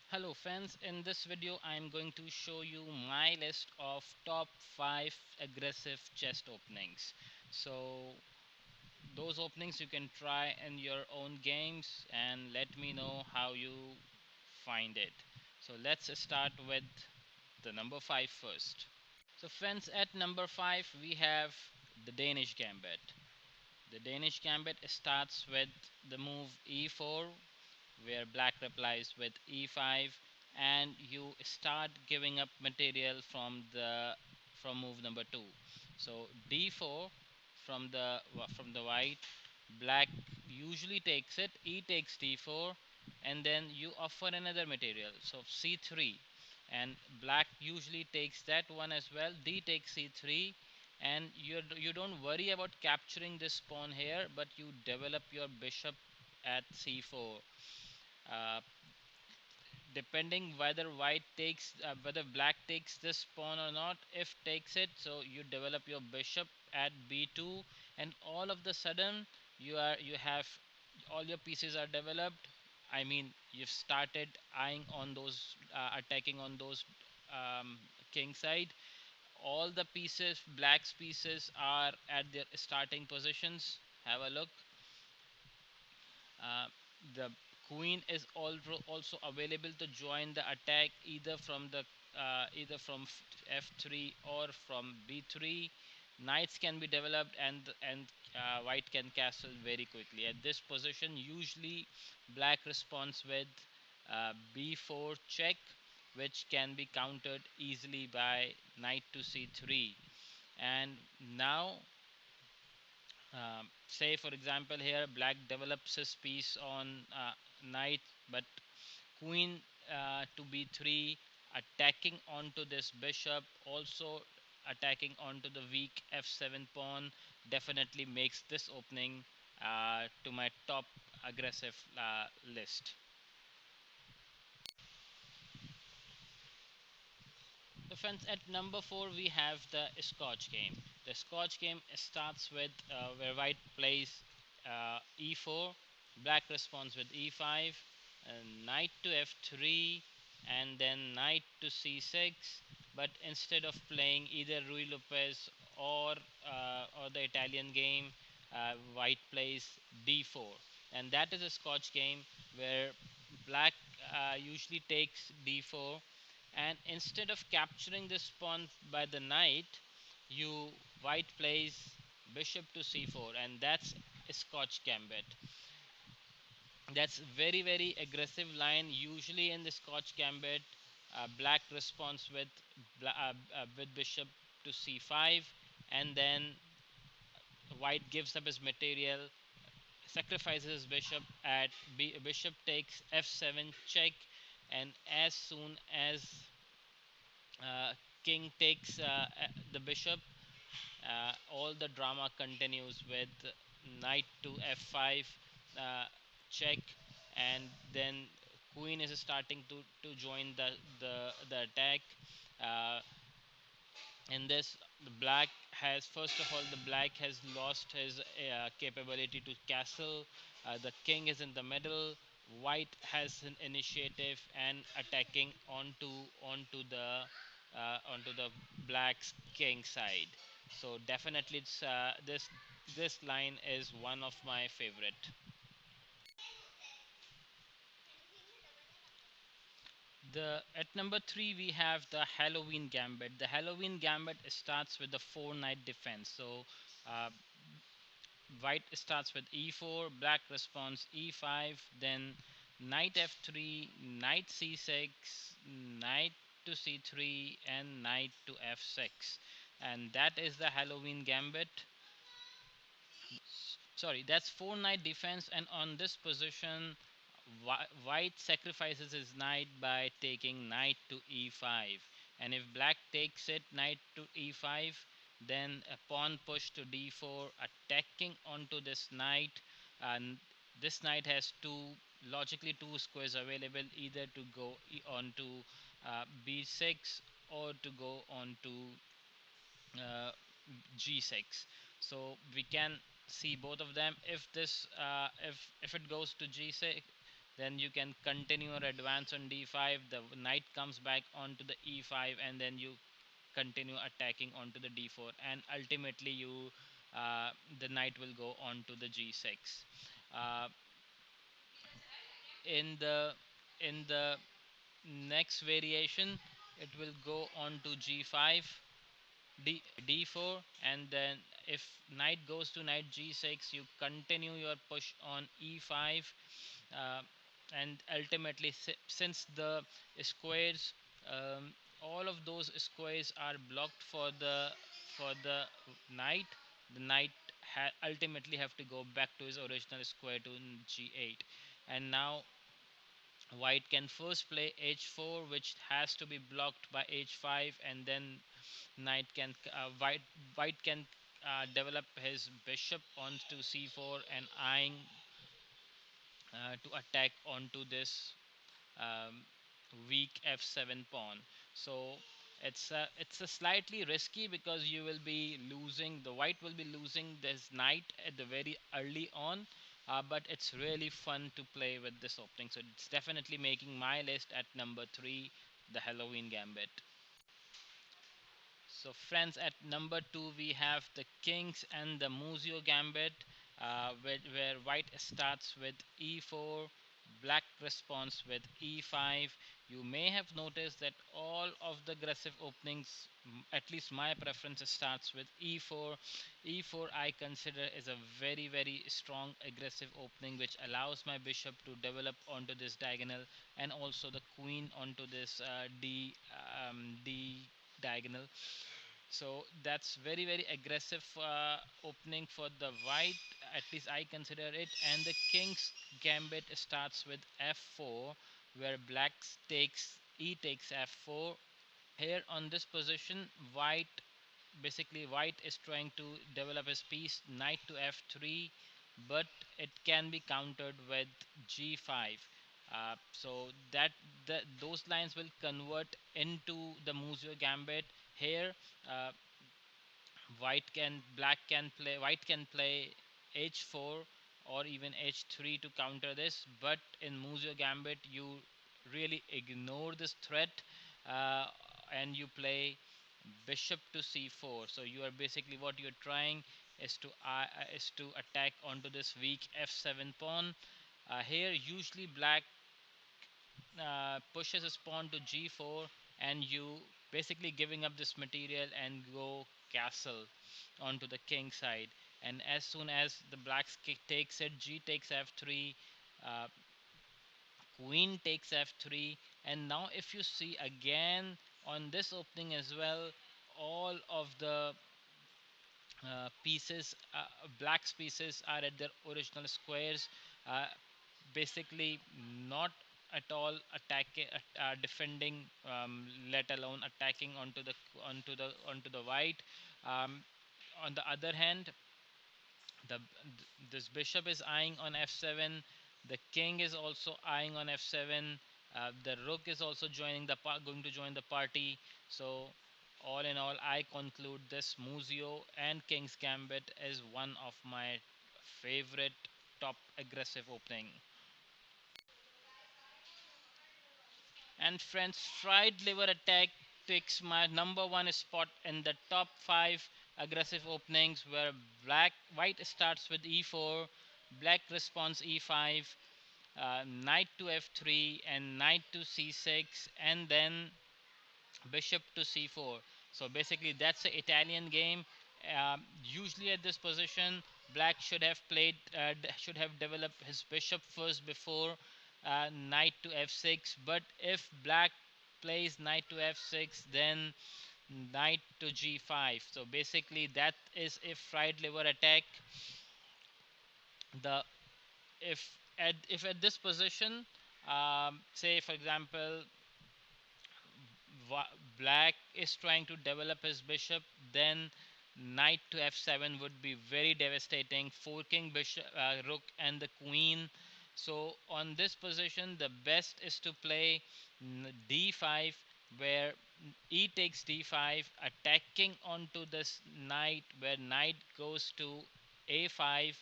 Hello friends, in this video I am going to show you my list of top 5 aggressive chest openings. So those openings you can try in your own games and let me know how you find it. So let's start with the number 5 first. So friends, at number 5 we have the Danish Gambit. The Danish Gambit starts with the move e4, where black replies with e5, and you start giving up material from move number 2. So d4 from the white, black usually takes it, e takes d4, and then you offer another material, so c3, and black usually takes that one as well, d takes c3, and you don't worry about capturing this pawn here, but you develop your bishop at c4. uh, Depending whether black takes this pawn or not. If takes it, so you develop your bishop at b2, and all of the sudden you have all your pieces are developed. I mean, you've started eyeing on those attacking on those king side. All the pieces, black's pieces, are at their starting positions. Have a look. uh, the queen is also available to join the attack, either from f3 or from b3. Knights can be developed, and white can castle very quickly. At this position, usually black responds with b4 check, which can be countered easily by knight to c3. And now, say for example, here black develops his piece on knight, but queen to b3, attacking onto this bishop, also attacking onto the weak f7 pawn, definitely makes this opening to my top aggressive list. So friends, at number 4 we have the Scotch game. The Scotch game starts with where white plays e4, black responds with e5, knight to f3, and then knight to c6. But instead of playing either Rui Lopez or the Italian game, white plays d4, and that is a Scotch game where black usually takes d4, and instead of capturing this pawn by the knight, you white plays bishop to c4, and that's a Scotch Gambit. That's very aggressive line. Usually in the Scotch Gambit, black responds with with bishop to c5, and then white gives up his material, sacrifices his bishop at bishop takes f7 check, and as soon as uh, king takes the bishop, all the drama continues with knight to f5 uh, check, and then queen is starting to join the attack. Uh, in this, the black has first of all the black has lost his capability to castle. The king is in the middle. White has an initiative and attacking onto the black's king side. So definitely, this line is one of my favorite. The At number 3 we have the Halloween Gambit. The Halloween Gambit starts with the 4 knight defense. So uh, white starts with e4, black responds e5, then knight f3, knight c6, knight to c3, and knight to f6. And that is the Halloween Gambit. Sorry, that's 4 knight defense, and on this position, white sacrifices his knight by taking knight to e5, and if black takes it knight to e5, then a pawn push to d4, attacking onto this knight. And this knight has two squares available, either to go onto b6 or to go onto uh, g6. So we can see both of them. If it goes to g6, then you can continue or advance on d5. The knight comes back onto the e5, and then you continue attacking onto the d4, and ultimately you the knight will go on to the g6. uh, in the next variation, it will go on to g5, d4, and then if knight goes to knight g6, you continue your push on e5. uh, and ultimately, since the squares, all of those squares are blocked for the knight, the knight ultimately have to go back to his original square to g8. And now white can first play h4, which has to be blocked by h5, and then knight can white can develop his bishop onto c4 and eyeing to attack onto this um, weak f7 pawn. So it's a slightly risky, because you will be losing the white will be losing this knight at the very early on. But it's really fun to play with this opening, so it's definitely making my list at number 3, the Halloween Gambit. So, friends, at number 2 we have the Kings and the Muzio Gambit, where white starts with e4, black responds with e5. You may have noticed that all of the aggressive openings, at least my preference, starts with e4. E4 I consider is a very, very strong aggressive opening, which allows my bishop to develop onto this diagonal, and also the queen onto this d diagonal. So that's very, very aggressive opening for the white, at least I consider it. And the king's gambit starts with f4, where black takes takes f4. Here on this position, white is trying to develop his piece knight to f3, but it can be countered with g5. So those lines will convert into the Muzio gambit. Here, uh, white can play h4 or even h3 to counter this, but in Muzio gambit you really ignore this threat, uh, and you play bishop to c4. So you are basically, what you're trying is to attack onto this weak f7 pawn. Here usually black pushes his pawn to g4, and you basically giving up this material and go castle onto the king side. And as soon as the blacks takes it, g takes f3, uh, queen takes f3. And now if you see again on this opening as well, all of the pieces, black's pieces are at their original squares, uh, basically not at all attacking, defending, let alone attacking onto the white. Um, on the other hand, the this bishop is eyeing on f7. The king is also eyeing on f7. The rook is also going to join the party. So all in all, I conclude this Muzio and King's Gambit is one of my favorite top aggressive opening. And friends, fried liver attack takes my number one spot in the top five aggressive openings, where white starts with e4, black responds e5, knight to f3, and knight to c6, and then bishop to c4. So basically, that's the Italian game. Usually at this position, black should have developed his bishop first before knight to f6. But if black plays knight to f6, then knight to g5. So basically, that is a fried liver attack. The if at this position, say for example, black is trying to develop his bishop, then knight to f7 would be very devastating, forking bishop, rook, and the queen. So on this position, the best is to play d5, where e takes d5, attacking onto this knight, where knight goes to a5,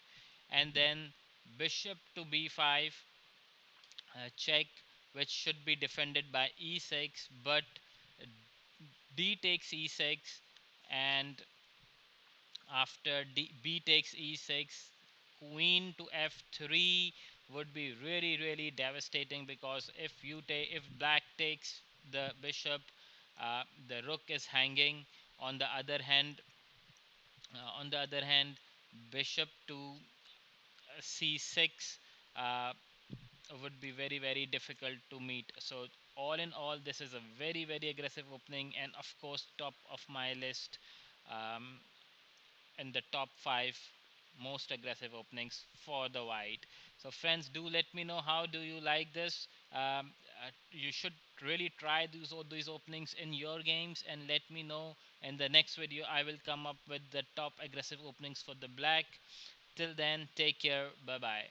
and then bishop to b5, check, which should be defended by e6, but d takes e6, and after b takes e6, queen to f3 would be really really devastating, because if black takes the bishop, the rook is hanging. On the other hand, on the other hand, bishop to c6 uh, would be very very difficult to meet. So all in all, this is a very very aggressive opening, and of course top of my list, um, in the top 5 most aggressive openings for the white. So friends, do let me know how do you like this. You should really try these openings in your games, and let me know. In the next video I will come up with the top aggressive openings for the black. Till then, take care. Bye bye.